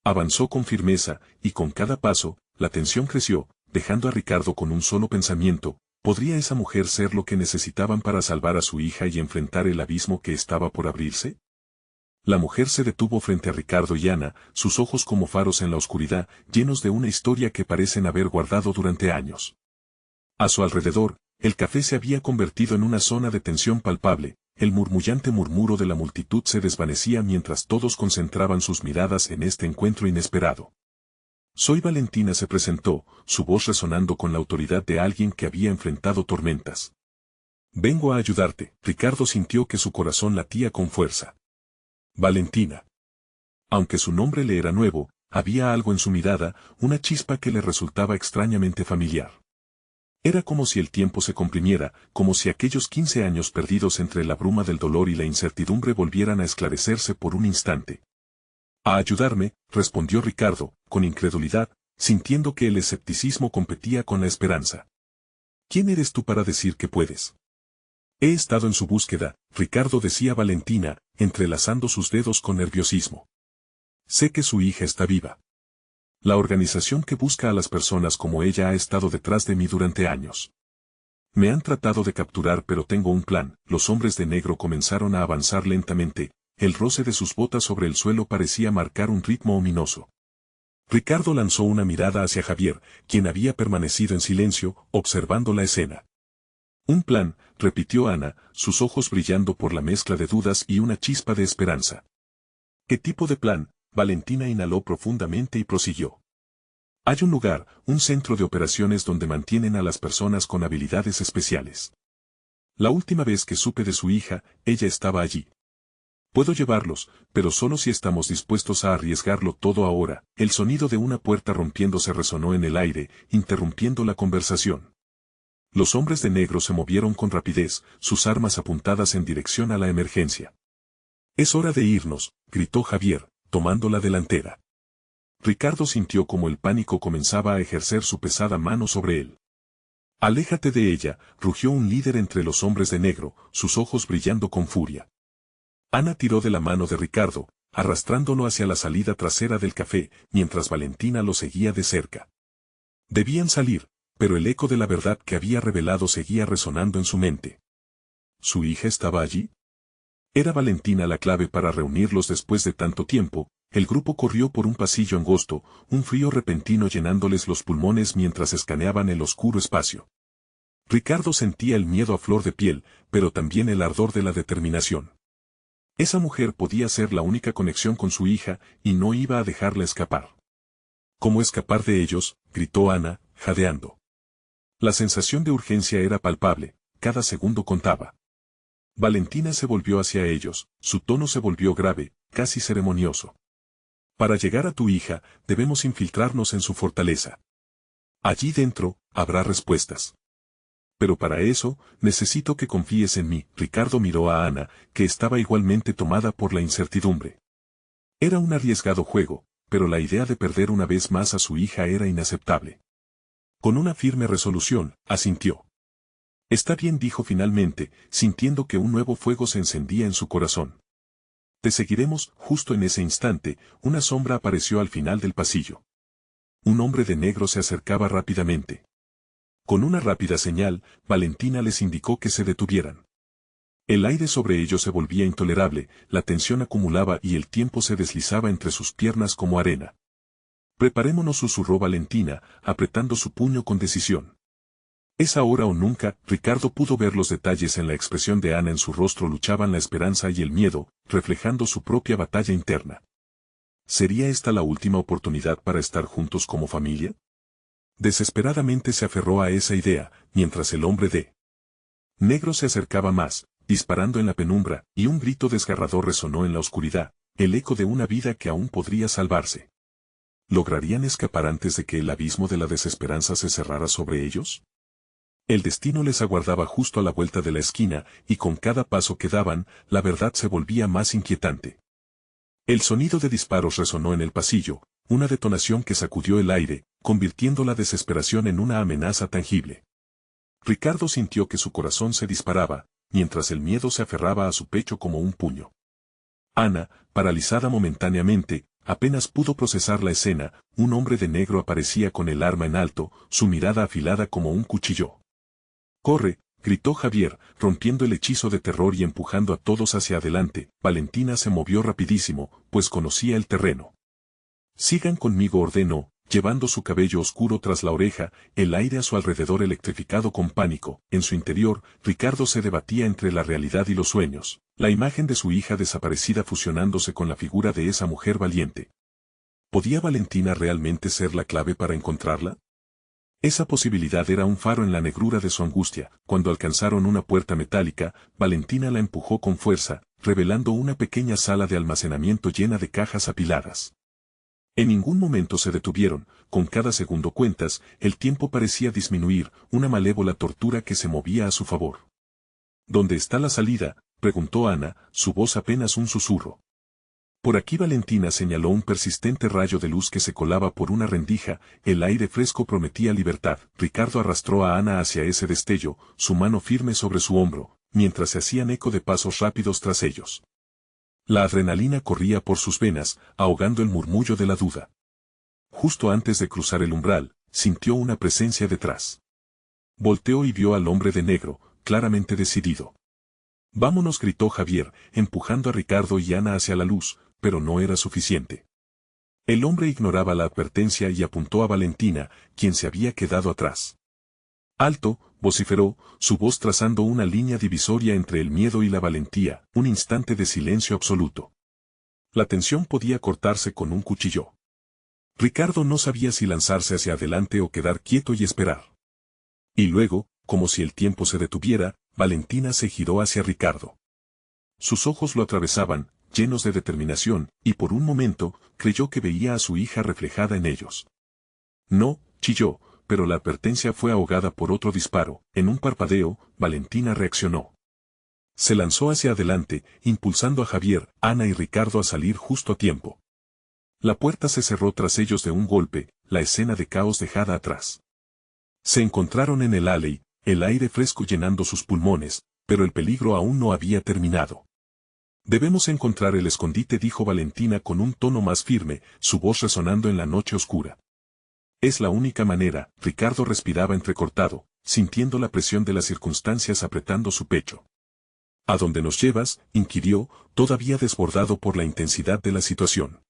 avanzó con firmeza, y con cada paso, la tensión creció, dejando a Ricardo con un solo pensamiento: ¿podría esa mujer ser lo que necesitaban para salvar a su hija y enfrentar el abismo que estaba por abrirse? La mujer se detuvo frente a Ricardo y Ana, sus ojos como faros en la oscuridad, llenos de una historia que parecen haber guardado durante años. A su alrededor, el café se había convertido en una zona de tensión palpable. El murmullante murmuro de la multitud se desvanecía mientras todos concentraban sus miradas en este encuentro inesperado. Soy Valentina, se presentó, su voz resonando con la autoridad de alguien que había enfrentado tormentas. Vengo a ayudarte. Ricardo sintió que su corazón latía con fuerza. Valentina. Aunque su nombre le era nuevo, había algo en su mirada, una chispa que le resultaba extrañamente familiar. Era como si el tiempo se comprimiera, como si aquellos 15 años perdidos entre la bruma del dolor y la incertidumbre volvieran a esclarecerse por un instante. A ayudarme, respondió Ricardo, con incredulidad, sintiendo que el escepticismo competía con la esperanza. ¿Quién eres tú para decir que puedes? He estado en su búsqueda, Ricardo, decía Valentina, entrelazando sus dedos con nerviosismo. Sé que su hija está viva. La organización que busca a las personas como ella ha estado detrás de mí durante años. Me han tratado de capturar, pero tengo un plan. Los hombres de negro comenzaron a avanzar lentamente, el roce de sus botas sobre el suelo parecía marcar un ritmo ominoso. Ricardo lanzó una mirada hacia Javier, quien había permanecido en silencio, observando la escena. Un plan, repitió Ana, sus ojos brillando por la mezcla de dudas y una chispa de esperanza. ¿Qué tipo de plan? Valentina inhaló profundamente y prosiguió. Hay un lugar, un centro de operaciones donde mantienen a las personas con habilidades especiales. La última vez que supe de su hija, ella estaba allí. Puedo llevarlos, pero solo si estamos dispuestos a arriesgarlo todo ahora. El sonido de una puerta rompiéndose resonó en el aire, interrumpiendo la conversación. Los hombres de negro se movieron con rapidez, sus armas apuntadas en dirección a la emergencia. Es hora de irnos, gritó Javier, tomando la delantera. Ricardo sintió como el pánico comenzaba a ejercer su pesada mano sobre él. Aléjate de ella, rugió un líder entre los hombres de negro, sus ojos brillando con furia. Ana tiró de la mano de Ricardo, arrastrándolo hacia la salida trasera del café, mientras Valentina lo seguía de cerca. Debían salir, pero el eco de la verdad que había revelado seguía resonando en su mente. ¿Su hija estaba allí? Era Valentina la clave para reunirlos después de tanto tiempo. El grupo corrió por un pasillo angosto, un frío repentino llenándoles los pulmones mientras escaneaban el oscuro espacio. Ricardo sentía el miedo a flor de piel, pero también el ardor de la determinación. Esa mujer podía ser la única conexión con su hija, y no iba a dejarla escapar. ¿Cómo escapar de ellos?, gritó Ana, jadeando. La sensación de urgencia era palpable, cada segundo contaba. Valentina se volvió hacia ellos, su tono se volvió grave, casi ceremonioso. Para llegar a tu hija, debemos infiltrarnos en su fortaleza. Allí dentro, habrá respuestas. Pero para eso, necesito que confíes en mí. Ricardo miró a Ana, que estaba igualmente tomada por la incertidumbre. Era un arriesgado juego, pero la idea de perder una vez más a su hija era inaceptable. Con una firme resolución, asintió. Está bien, dijo finalmente, sintiendo que un nuevo fuego se encendía en su corazón. Te seguiremos. Justo en ese instante, una sombra apareció al final del pasillo. Un hombre de negro se acercaba rápidamente. Con una rápida señal, Valentina les indicó que se detuvieran. El aire sobre ellos se volvía intolerable, la tensión acumulaba y el tiempo se deslizaba entre sus piernas como arena. Preparémonos, susurró Valentina, apretando su puño con decisión. Es ahora o nunca. Ricardo pudo ver los detalles en la expresión de Ana. En su rostro luchaban la esperanza y el miedo, reflejando su propia batalla interna. ¿Sería esta la última oportunidad para estar juntos como familia? Desesperadamente se aferró a esa idea, mientras el hombre de negro se acercaba más, disparando en la penumbra, y un grito desgarrador resonó en la oscuridad, el eco de una vida que aún podría salvarse. ¿Lograrían escapar antes de que el abismo de la desesperanza se cerrara sobre ellos? El destino les aguardaba justo a la vuelta de la esquina, y con cada paso que daban, la verdad se volvía más inquietante. El sonido de disparos resonó en el pasillo, una detonación que sacudió el aire, convirtiendo la desesperación en una amenaza tangible. Ricardo sintió que su corazón se disparaba, mientras el miedo se aferraba a su pecho como un puño. Ana, paralizada momentáneamente, apenas pudo procesar la escena. Un hombre de negro aparecía con el arma en alto, su mirada afilada como un cuchillo. «¡Corre!», gritó Javier, rompiendo el hechizo de terror y empujando a todos hacia adelante. Valentina se movió rapidísimo, pues conocía el terreno. «Sigan conmigo», ordenó, llevando su cabello oscuro tras la oreja, el aire a su alrededor electrificado con pánico. En su interior, Ricardo se debatía entre la realidad y los sueños, la imagen de su hija desaparecida fusionándose con la figura de esa mujer valiente. ¿Podía Valentina realmente ser la clave para encontrarla? Esa posibilidad era un faro en la negrura de su angustia. Cuando alcanzaron una puerta metálica, Valentina la empujó con fuerza, revelando una pequeña sala de almacenamiento llena de cajas apiladas. En ningún momento se detuvieron, con cada segundo cuentas, el tiempo parecía disminuir, una malévola tortura que se movía a su favor. ¿Dónde está la salida?, preguntó Ana, su voz apenas un susurro. Por aquí. Valentina señaló un persistente rayo de luz que se colaba por una rendija. El aire fresco prometía libertad. Ricardo arrastró a Ana hacia ese destello, su mano firme sobre su hombro, mientras se hacían eco de pasos rápidos tras ellos. La adrenalina corría por sus venas, ahogando el murmullo de la duda. Justo antes de cruzar el umbral, sintió una presencia detrás. Volteó y vio al hombre de negro, claramente decidido. «Vámonos», gritó Javier, empujando a Ricardo y Ana hacia la luz, pero no era suficiente. El hombre ignoraba la advertencia y apuntó a Valentina, quien se había quedado atrás. «¡Alto!», vociferó, su voz trazando una línea divisoria entre el miedo y la valentía. Un instante de silencio absoluto. La tensión podía cortarse con un cuchillo. Ricardo no sabía si lanzarse hacia adelante o quedar quieto y esperar. Y luego, como si el tiempo se detuviera, Valentina se giró hacia Ricardo. Sus ojos lo atravesaban, llenos de determinación, y por un momento, creyó que veía a su hija reflejada en ellos. «No», chilló, pero la advertencia fue ahogada por otro disparo. En un parpadeo, Valentina reaccionó. Se lanzó hacia adelante, impulsando a Javier, Ana y Ricardo a salir justo a tiempo. La puerta se cerró tras ellos de un golpe, la escena de caos dejada atrás. Se encontraron en el alley, el aire fresco llenando sus pulmones, pero el peligro aún no había terminado. «Debemos encontrar el escondite», dijo Valentina con un tono más firme, su voz resonando en la noche oscura. «Es la única manera». Ricardo respiraba entrecortado, sintiendo la presión de las circunstancias apretando su pecho. «¿A dónde nos llevas?», inquirió, todavía desbordado por la intensidad de la situación.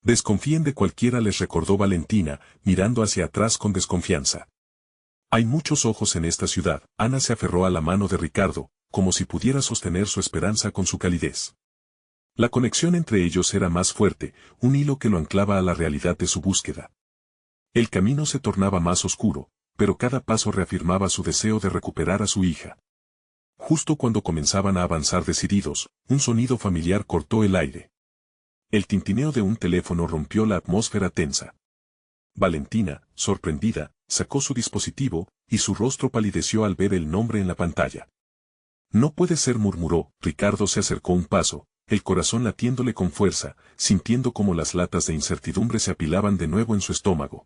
«Desconfíen de cualquiera», les recordó Valentina, mirando hacia atrás con desconfianza. «Hay muchos ojos en esta ciudad». Ana se aferró a la mano de Ricardo, como si pudiera sostener su esperanza con su calidez. La conexión entre ellos era más fuerte, un hilo que lo anclaba a la realidad de su búsqueda. El camino se tornaba más oscuro, pero cada paso reafirmaba su deseo de recuperar a su hija. Justo cuando comenzaban a avanzar decididos, un sonido familiar cortó el aire. El tintineo de un teléfono rompió la atmósfera tensa. Valentina, sorprendida, sacó su dispositivo, y su rostro palideció al ver el nombre en la pantalla. «No puede ser», murmuró. Ricardo se acercó un paso, el corazón latiéndole con fuerza, sintiendo como las latas de incertidumbre se apilaban de nuevo en su estómago.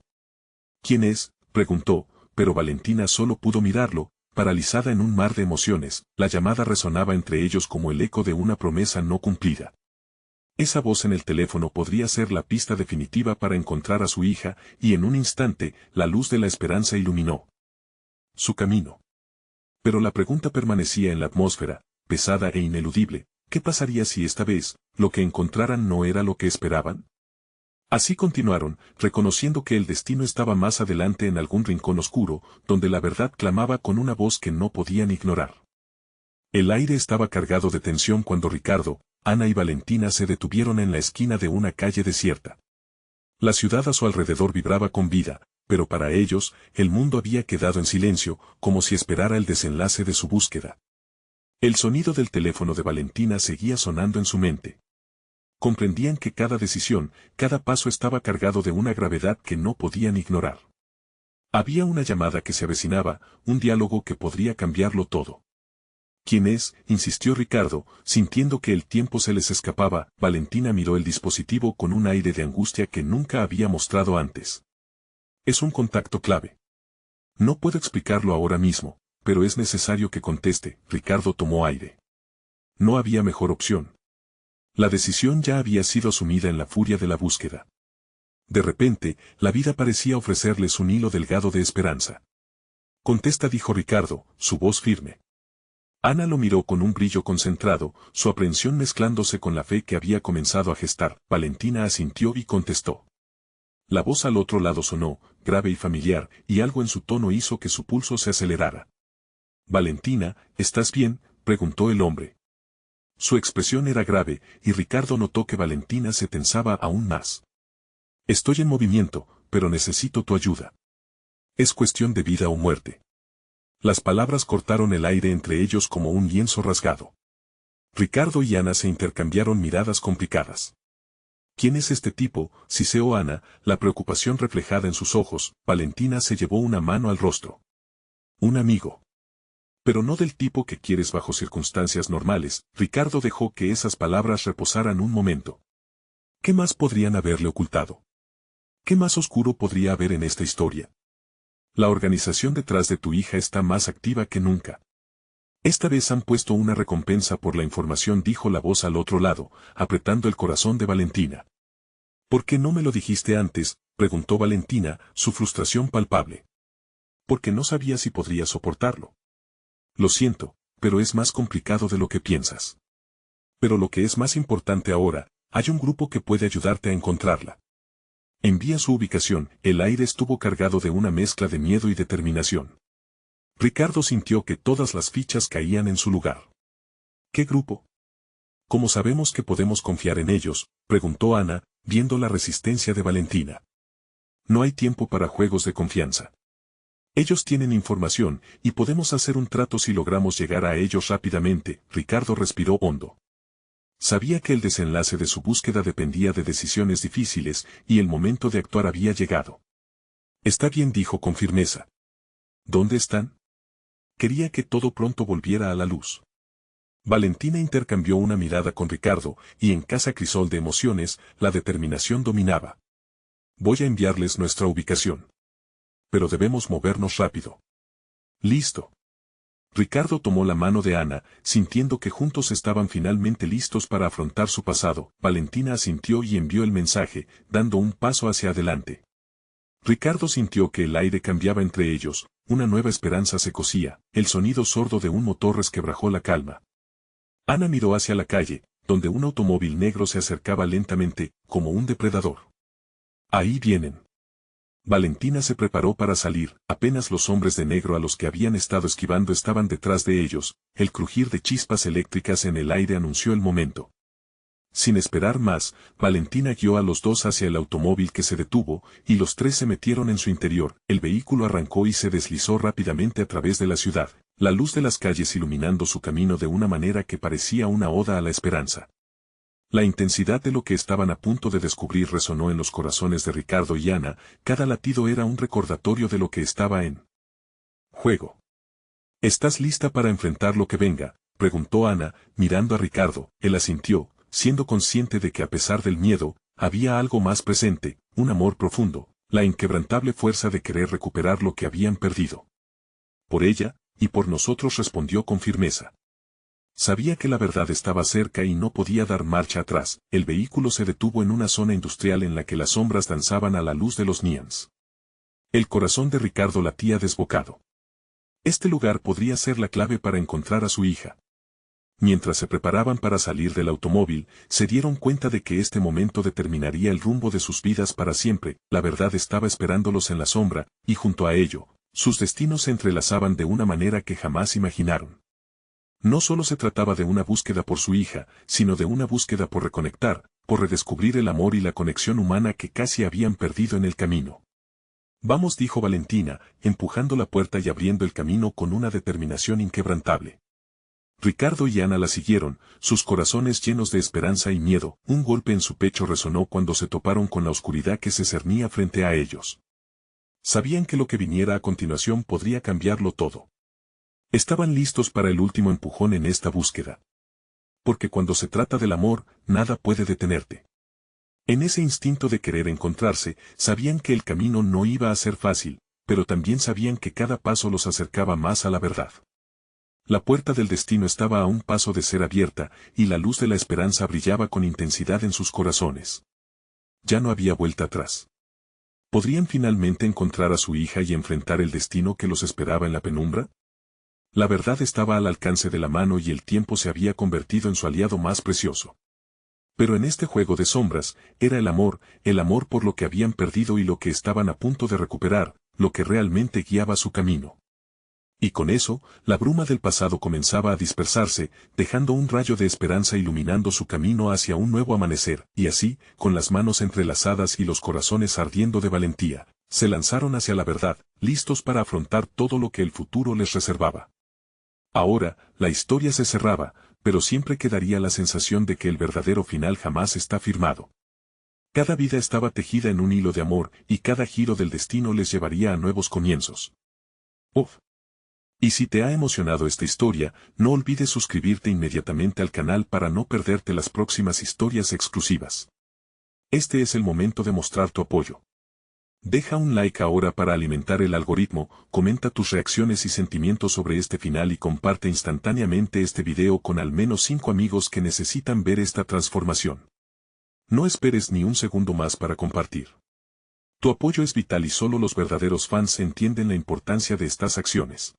«¿Quién es?», preguntó, pero Valentina solo pudo mirarlo, paralizada en un mar de emociones. La llamada resonaba entre ellos como el eco de una promesa no cumplida. Esa voz en el teléfono podría ser la pista definitiva para encontrar a su hija, y en un instante, la luz de la esperanza iluminó su camino. Pero la pregunta permanecía en la atmósfera: pesada e ineludible. ¿Qué pasaría si esta vez, lo que encontraran no era lo que esperaban? Así continuaron, reconociendo que el destino estaba más adelante en algún rincón oscuro, donde la verdad clamaba con una voz que no podían ignorar. El aire estaba cargado de tensión cuando Ricardo, Ana y Valentina se detuvieron en la esquina de una calle desierta. La ciudad a su alrededor vibraba con vida, pero para ellos, el mundo había quedado en silencio, como si esperara el desenlace de su búsqueda. El sonido del teléfono de Valentina seguía sonando en su mente. Comprendían que cada decisión, cada paso estaba cargado de una gravedad que no podían ignorar. Había una llamada que se avecinaba, un diálogo que podría cambiarlo todo. ¿Quién es?, insistió Ricardo, sintiendo que el tiempo se les escapaba. Valentina miró el dispositivo con un aire de angustia que nunca había mostrado antes. Es un contacto clave. No puedo explicarlo ahora mismo, pero es necesario que conteste. Ricardo tomó aire. No había mejor opción. La decisión ya había sido asumida en la furia de la búsqueda. De repente, la vida parecía ofrecerles un hilo delgado de esperanza. Contesta, dijo Ricardo, su voz firme. Ana lo miró con un brillo concentrado, su aprehensión mezclándose con la fe que había comenzado a gestar. Valentina asintió y contestó. La voz al otro lado sonó, grave y familiar, y algo en su tono hizo que su pulso se acelerara. Valentina, ¿estás bien?, preguntó el hombre. Su expresión era grave, y Ricardo notó que Valentina se tensaba aún más. Estoy en movimiento, pero necesito tu ayuda. Es cuestión de vida o muerte. Las palabras cortaron el aire entre ellos como un lienzo rasgado. Ricardo y Ana se intercambiaron miradas complicadas. ¿Quién es este tipo?, siseó Ana, la preocupación reflejada en sus ojos. Valentina se llevó una mano al rostro. Un amigo. Pero no del tipo que quieres bajo circunstancias normales. Ricardo dejó que esas palabras reposaran un momento. ¿Qué más podrían haberle ocultado? ¿Qué más oscuro podría haber en esta historia? La organización detrás de tu hija está más activa que nunca. Esta vez han puesto una recompensa por la información, dijo la voz al otro lado, apretando el corazón de Valentina. ¿Por qué no me lo dijiste antes?, preguntó Valentina, su frustración palpable. Porque no sabía si podría soportarlo. Lo siento, pero es más complicado de lo que piensas. Pero lo que es más importante ahora, hay un grupo que puede ayudarte a encontrarla. Envía su ubicación. El aire estuvo cargado de una mezcla de miedo y determinación. Ricardo sintió que todas las fichas caían en su lugar. ¿Qué grupo? ¿Cómo sabemos que podemos confiar en ellos?, preguntó Ana, viendo la resistencia de Valentina. No hay tiempo para juegos de confianza. Ellos tienen información, y podemos hacer un trato si logramos llegar a ellos rápidamente. Ricardo respiró hondo. Sabía que el desenlace de su búsqueda dependía de decisiones difíciles, y el momento de actuar había llegado. Está bien, dijo con firmeza. ¿Dónde están? Quería que todo pronto volviera a la luz. Valentina intercambió una mirada con Ricardo, y en casa crisol de emociones, la determinación dominaba. Voy a enviarles nuestra ubicación. Pero debemos movernos rápido. Listo. Ricardo tomó la mano de Ana, sintiendo que juntos estaban finalmente listos para afrontar su pasado. Valentina asintió y envió el mensaje, dando un paso hacia adelante. Ricardo sintió que el aire cambiaba entre ellos, una nueva esperanza se cosía, el sonido sordo de un motor resquebrajó la calma. Ana miró hacia la calle, donde un automóvil negro se acercaba lentamente, como un depredador. Ahí vienen. Valentina se preparó para salir, apenas los hombres de negro a los que habían estado esquivando estaban detrás de ellos, el crujir de chispas eléctricas en el aire anunció el momento. Sin esperar más, Valentina guió a los dos hacia el automóvil que se detuvo, y los tres se metieron en su interior. El vehículo arrancó y se deslizó rápidamente a través de la ciudad, la luz de las calles iluminando su camino de una manera que parecía una oda a la esperanza. La intensidad de lo que estaban a punto de descubrir resonó en los corazones de Ricardo y Ana, cada latido era un recordatorio de lo que estaba en juego. ¿Estás lista para enfrentar lo que venga?, preguntó Ana, mirando a Ricardo. Él asintió, siendo consciente de que a pesar del miedo, había algo más presente, un amor profundo, la inquebrantable fuerza de querer recuperar lo que habían perdido. Por ella, y por nosotros, respondió con firmeza. Sabía que la verdad estaba cerca y no podía dar marcha atrás. El vehículo se detuvo en una zona industrial en la que las sombras danzaban a la luz de los neones. El corazón de Ricardo latía desbocado. Este lugar podría ser la clave para encontrar a su hija. Mientras se preparaban para salir del automóvil, se dieron cuenta de que este momento determinaría el rumbo de sus vidas para siempre. La verdad estaba esperándolos en la sombra, y junto a ello, sus destinos se entrelazaban de una manera que jamás imaginaron. No solo se trataba de una búsqueda por su hija, sino de una búsqueda por reconectar, por redescubrir el amor y la conexión humana que casi habían perdido en el camino. Vamos, dijo Valentina, empujando la puerta y abriendo el camino con una determinación inquebrantable. Ricardo y Ana la siguieron, sus corazones llenos de esperanza y miedo. Un golpe en su pecho resonó cuando se toparon con la oscuridad que se cernía frente a ellos. Sabían que lo que viniera a continuación podría cambiarlo todo. Estaban listos para el último empujón en esta búsqueda. Porque cuando se trata del amor, nada puede detenerte. En ese instinto de querer encontrarse, sabían que el camino no iba a ser fácil, pero también sabían que cada paso los acercaba más a la verdad. La puerta del destino estaba a un paso de ser abierta, y la luz de la esperanza brillaba con intensidad en sus corazones. Ya no había vuelta atrás. ¿Podrían finalmente encontrar a su hija y enfrentar el destino que los esperaba en la penumbra? La verdad estaba al alcance de la mano y el tiempo se había convertido en su aliado más precioso. Pero en este juego de sombras, era el amor por lo que habían perdido y lo que estaban a punto de recuperar, lo que realmente guiaba su camino. Y con eso, la bruma del pasado comenzaba a dispersarse, dejando un rayo de esperanza iluminando su camino hacia un nuevo amanecer, y así, con las manos entrelazadas y los corazones ardiendo de valentía, se lanzaron hacia la verdad, listos para afrontar todo lo que el futuro les reservaba. Ahora, la historia se cerraba, pero siempre quedaría la sensación de que el verdadero final jamás está firmado. Cada vida estaba tejida en un hilo de amor, y cada giro del destino les llevaría a nuevos comienzos. ¡Uf! Y si te ha emocionado esta historia, no olvides suscribirte inmediatamente al canal para no perderte las próximas historias exclusivas. Este es el momento de mostrar tu apoyo. Deja un like ahora para alimentar el algoritmo, comenta tus reacciones y sentimientos sobre este final y comparte instantáneamente este video con al menos 5 amigos que necesitan ver esta transformación. No esperes ni un segundo más para compartir. Tu apoyo es vital y solo los verdaderos fans entienden la importancia de estas acciones.